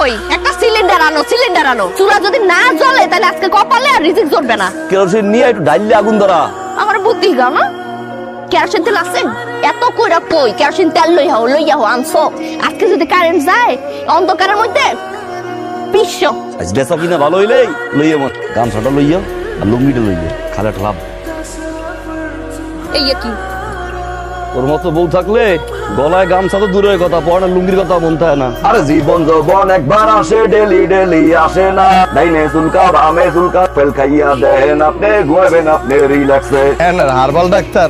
কই একটা সিলিন্ডার আনো চুলা যদি না জ্বলে তাহলে আজকে কপালে আর রিজিক জ্বলবে না। কেরোসিন নিয়ে একটু ডাইলে আগুন ধরা। আমার বুদ্ধি গাও না, কেরোসিন তেল আছে এত কইরা কই কেরোসিন তেল লইয়া হো আনছো। আজকে যদি কারেন্ট যায় অন্ধকারের মধ্যে বিশ্ব আজ বেসা কিনা ভালো হইলেই লইয়া মত গামছাটা লইয়া আর লুঙ্গিটা লইয়া খালে লাভ। এই কি ওর মতো বউ থাকলে গলায় গামছা তো দূরের কথা, পড়ার লুঙ্গির কথা মন থাকে না। আরে জীবন যৌবন একবার আসে, ডেলি ডেলি আসে না। ডাইনে চুলকা বামে চুলকা ফেল খাইয়া দেন আপনি, ঘুমাবেন আপনি রিল্যাক্সে। হারবাল ডাক্তার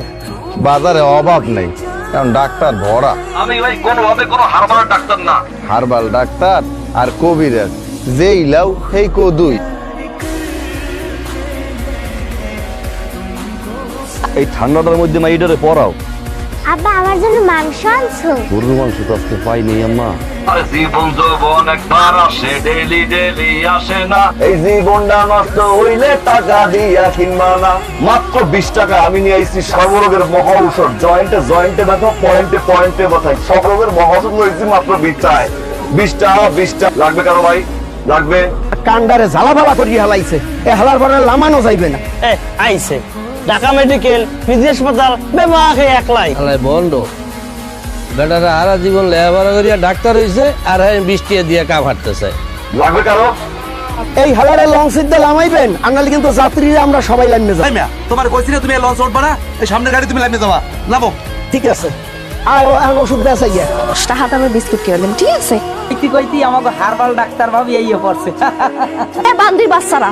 বাজারে অভাব নেই, কারণ ডাক্তার ভরা। আমি ভাই কোনোভাবে কোনো হারবাল ডাক্তার না। হারবাল ডাক্তার আর কবিরাজ যেই লাও সেই কো দুই। এই ঠান্ডাটার মধ্যে মাইডারে পড়াও। আব্বা আমার জন্য মাংস আনছো? গরুর মাংস তো আজকে পাইনি আম্মা। আরে জীবন যৌবন একবার আসে, ডেলি ডেলি আসে না। এই জীবনটা নষ্ট হইলে টাকা দিয়া কিনবা না। মাত্র 20 টাকা আমি নিয়ে আইছি সর্বরোগের মহা ঔষধ। জয়েন্টে জয়েন্টে ব্যথা, পয়েন্টে পয়েন্টে ব্যথা, সব রোগের মহা ঔষধ লইছি মাত্র 20 টাকায়। 20 টাকা লাগবে কারো ভাই? লাগবে? কান্ডারে ঝালাফালা করিয়া হালাইছে, এ হালার পরে লামানো যাইবে না। আইছে ঢাকা মেডিকেল ফিজি হাসপাতাল বেমাকে একলাই আলাই বন্ধ বেটারা সারা জীবন লেখাপড়া করিয়া ডাক্তার হইছে আর বৃষ্টি দিয়ে কাপ হাঁটতেছে। লাগবে কারো? এই হালারে লং সিদ্ধে লামাইবেন, আনালে কিন্তু যাত্রীরা আমরা সবাই লাইনে যাই। তোমার কইছি না তুমি লঞ্চ উঠবা না, এই সামনের গাড়ি তুমি লাইনে যাবা, নামো। ঠিক আছে, আর ওষুধ বেচা গিয়া 10 টাকা দামের বিস্কুট কিনলাম, ঠিক আছে? কইতি আমাকে হারবাল ডাক্তার ভাবি এই পড়ছে। এ বান্দির বাচ্চারা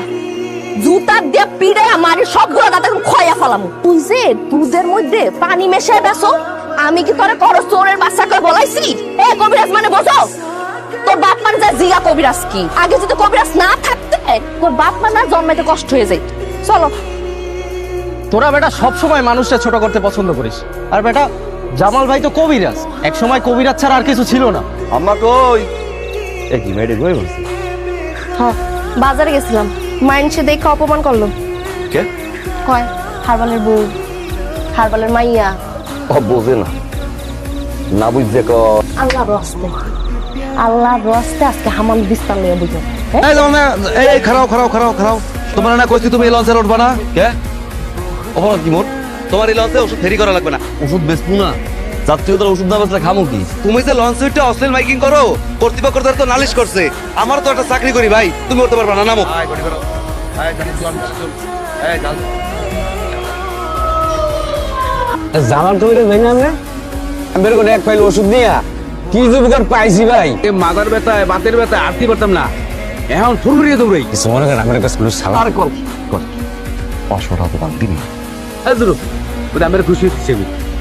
জুতা দিয়ে পিড়ে আমার সবগুলো দাঁত এখন খয়া ফেলাম। তুই যে দুধের মধ্যে পানি মেশায় বেসো, আমি কি তোরে করো চোরের বাচ্চাকে বলাইছি? এ কবিরাজ মানে বোঝো? তোর বাপ মানে যা জিয়া কবিরাজ কি? আগে যদি কবিরাজ না থাকতে তোর বাপ মা না জন্মাইতে কষ্ট হয়ে যায়। চলো। তোরা বেটা সব সময় মানুষটা ছোট করতে পছন্দ করিস, আর বেটা জামাল ভাই তো কবিরাজ, এক সময় কবিরাজ ছাড়া আর কিছু ছিল না। আম্মা কই? এ কি মেয়েটা কই বলছে? হ্যাঁ বাজারে গেছিলাম, মাইন্ডসে দেখে অপমান করলো। কে কয় হারবালের বউ, হারবালের মাইয়া। ও বোঝে না, না বুঝছে ক। আল্লাহর রস্তে আজকে হামান বিস্তার নিয়ে বুঝো। এই যাও না, এই খারাও। তোমার না কইছি তুমি এই লঞ্চে উঠবা না? কে অপরাধ কি মোর? তোমার এই লঞ্চে ওষুধ ফেরি করা লাগবে না। ওষুধ বেচবো না? যাত্রীদের ওষুধ না বেচলে খামো কি? তুমি যে লঞ্চে উঠে অশ্লীল মাইকিং করো, কর্তৃপক্ষ তো নালিশ করছে। আমার তো একটা চাকরি করি ভাই, তুমি উঠতে পারবা না, নামো। জামাল কবিরাজ ভাই না আমি বের করে এক ফাইল ওষুধ দিয়া কি উপকার পাইছি ভাই। মাথার ব্যথা, বাতের ব্যথা আরতি পারতাম না, এখন ফুরফুরিয়ে দৌড়াই। কিছু মনে করেন আমার কাছে কোনো সালা। আর কল 500 টাকা দাম দিবি? আমার খুশি হচ্ছে,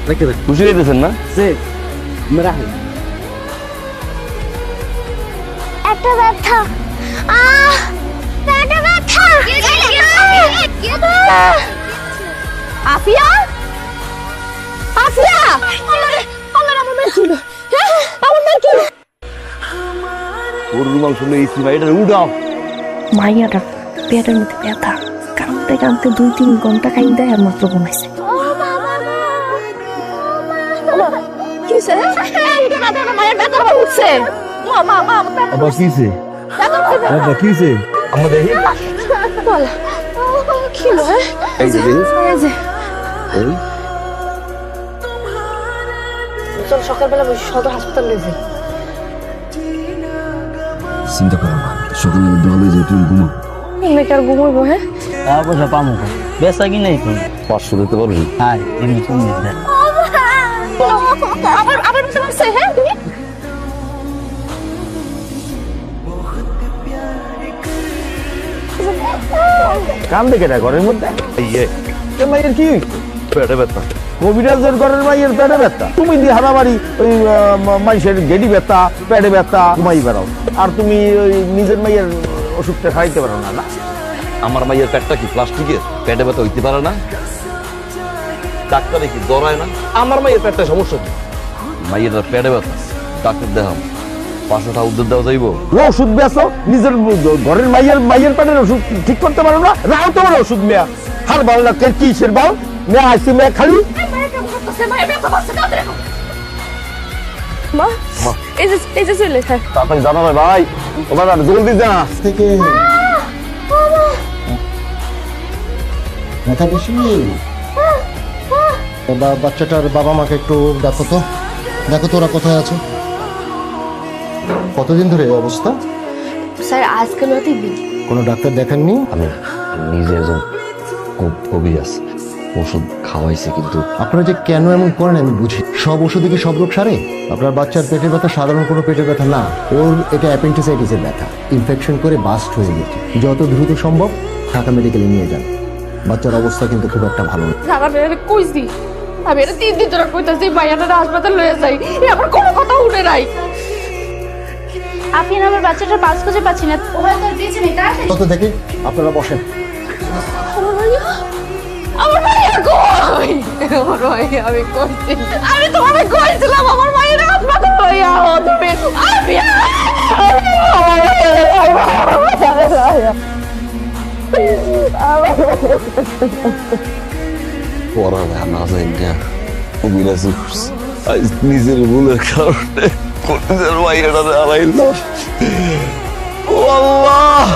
দেখতে পাচ্ছি খুশি হইতেছেন না? একটা ব্যথা, পেটে ব্যথা। আফিয়া, আফিয়া, আল্লাহ আমার মেয়ে ছিল, আমার মেয়ে ছিল। গরুর মাংস লইছি ভাই, এটা উড়াও। মাইয়াটা পেটের মধ্যে ব্যথা, কাঁদতে কাঁদতে 2-3 ঘন্টা কাইন্দা আর মাত্র ঘুমাইছে। কি হইছে? মায়ের ব্যথা উঠছে। মা আবার কিছে? আবার কিছে? আমরা দেখি। কি হলো? এই যে এই যে এই চল সকালবেলা সদর হাসপাতাল নিয়ে যাই। চিন্তা করো না, সকালে দলে যে তুমি ঘুমাও। মেকার ঘুমাইবো। হ্যাঁ টাকা পয়সা পামো বেচা কি নাই তুমি? 500 দিতে পারবি? হ্যাঁ এমনি তুমি দেন। আবার বুঝতে পারছে? হ্যাঁ তুমি কাম দেখে না ঘরের মধ্যে। মাইয়ের কি পেটে ব্যথা। কবিরাজের ঘরের মাইয়ের পেটে ব্যথা, তুমি দিয়ে হারাবাড়ি ওই মানুষের গেডি ব্যথা, পেটে ব্যথা ঘুমাই বেড়াও, আর তুমি ওই নিজের মাইয়ের ওষুধটা খাইতে পারো না। না আমার মাইয়ের পেটটা কি প্লাস্টিকের? পেটে ব্যথা হইতে পারে না? ডাক্তারে কি দরায় না? আমার মাইয়ের পেটটা সমস্যা কি? মাইয়ের পেটে ব্যথা, ডাক্তার দেখাম। 500 টাকা উদ্ধার দেওয়া যাইব? ও ওষুধ বেচো, নিজের ঘরের মাইয়ের পেটের ওষুধ ঠিক করতে পারো না? রাও তোমার ওষুধ মেয়া হার বাল না কিসের বাল মেয়া আসছি মেয়া খালি। মা এই যে চলে হ্যাঁ তাড়াতাড়ি জানা ভাই ও বাজার জলদি যা থেকে ব্যথা বেশি বাচ্চাটার বাবা মাকে একটু দেখো তো ওরা কোথায় আছে কতদিন ধরে এই অবস্থা স্যার আজকে নয় কোনো ডাক্তার দেখাননি আমি নিজে একজন কবিরাজ ওষুধ খাওয়াইছে কিন্তু আপনারা যে কেন এমন করেন আমি বুঝি সব ওষুধে কি সব রোগ সারে আপনার বাচ্চার পেটের ব্যথা সাধারণ কোনো পেটের ব্যথা না ওর এটা অ্যাপেন্ডিসাইটিসের ব্যথা ইনফেকশন করে বাস্ট হয়ে গেছে যত দ্রুত সম্ভব ঢাকা মেডিকেলে নিয়ে যান বাচ্চার অবস্থা কিন্তু খুব একটা ভালো না সারা বেড়ে কইছি আমি এটা 3 দিন ধরে কইতাছি ভাইয়াটা হাসপাতাল লয়ে যাই আমার কোনো কথা উঠে নাই আপনি আমার বাচ্চাটার পাস খুঁজে পাচ্ছি না ও হয়তো দিয়েছেন এটা কত দেখে আপনারা বসেন আমার ভাইয়া কই আমার ভাইয়া আমি কইছি আমি তোমাকে কইছিলাম আমার ভাইয়ের হাসপাতাল লইয়া আও তুমি আমি পড়া না যায় না কবিরাজ আজ নিজের ভুলের কারণে কবিরাজের মাইয়াটা হারাইলাম ও আল্লাহ